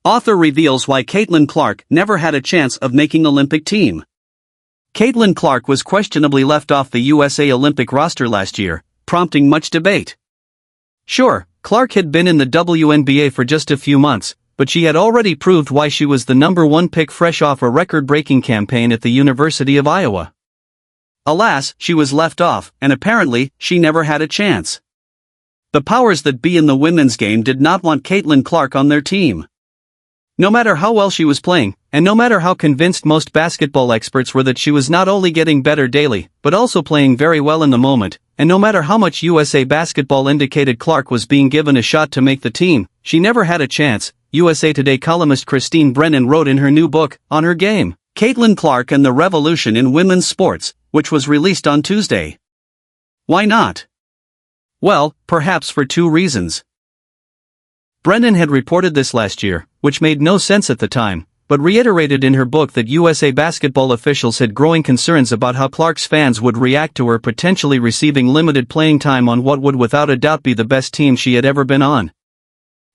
Author reveals why Caitlin Clark never had a chance of making Olympic team. Caitlin Clark was questionably left off the USA Olympic roster last year, prompting much debate. Sure, Clark had been in the WNBA for just a few months, but she had already proved why she was the #1 pick fresh off a record-breaking campaign at the University of Iowa. Alas, she was left off, and apparently, she never had a chance. The powers that be in the women's game did not want Caitlin Clark on their team. No matter how well she was playing, and no matter how convinced most basketball experts were that she was not only getting better daily, but also playing very well in the moment, and no matter how much USA Basketball indicated Clark was being given a shot to make the team, she never had a chance, USA Today columnist Christine Brennan wrote in her new book, On Her Game, Caitlin Clark and the Revolution in Women's Sports, which was released on Tuesday. Why not? Well, perhaps for two reasons. Brennan had reported this last year, which made no sense at the time, but reiterated in her book that USA Basketball officials had growing concerns about how Clark's fans would react to her potentially receiving limited playing time on what would without a doubt be the best team she had ever been on.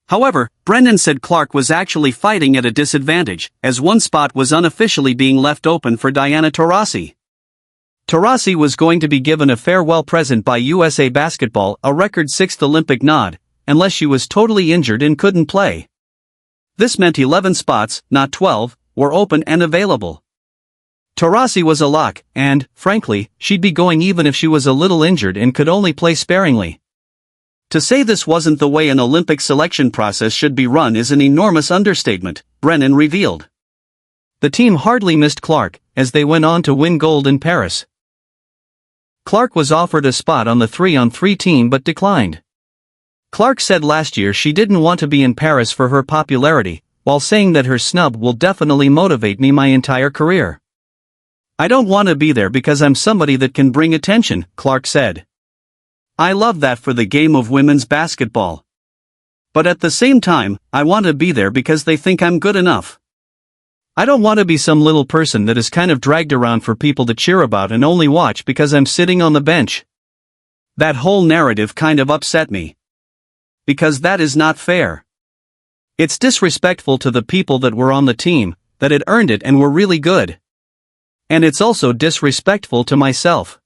However, Brennan said Clark was actually fighting at a disadvantage, as one spot was unofficially being left open for Diana Taurasi. Taurasi was going to be given a farewell present by USA Basketball, a record 6th Olympic nod, unless she was totally injured and couldn't play. This meant 11 spots, not 12, were open and available. Taurasi was a lock, and, frankly, she'd be going even if she was a little injured and could only play sparingly. To say this wasn't the way an Olympic selection process should be run is an enormous understatement, Brennan revealed. The team hardly missed Clark, as they went on to win gold in Paris. Clark was offered a spot on the 3-on-3 team but declined. Clark said last year she didn't want to be in Paris for her popularity, while saying that her snub will definitely motivate me my entire career. I don't want to be there because I'm somebody that can bring attention, Clark said. I love that for the game of women's basketball. But at the same time, I want to be there because they think I'm good enough. I don't want to be some little person that is kind of dragged around for people to cheer about and only watch because I'm sitting on the bench. That whole narrative kind of upset me. Because that is not fair. It's disrespectful to the people that were on the team, that had earned it and were really good. And it's also disrespectful to myself.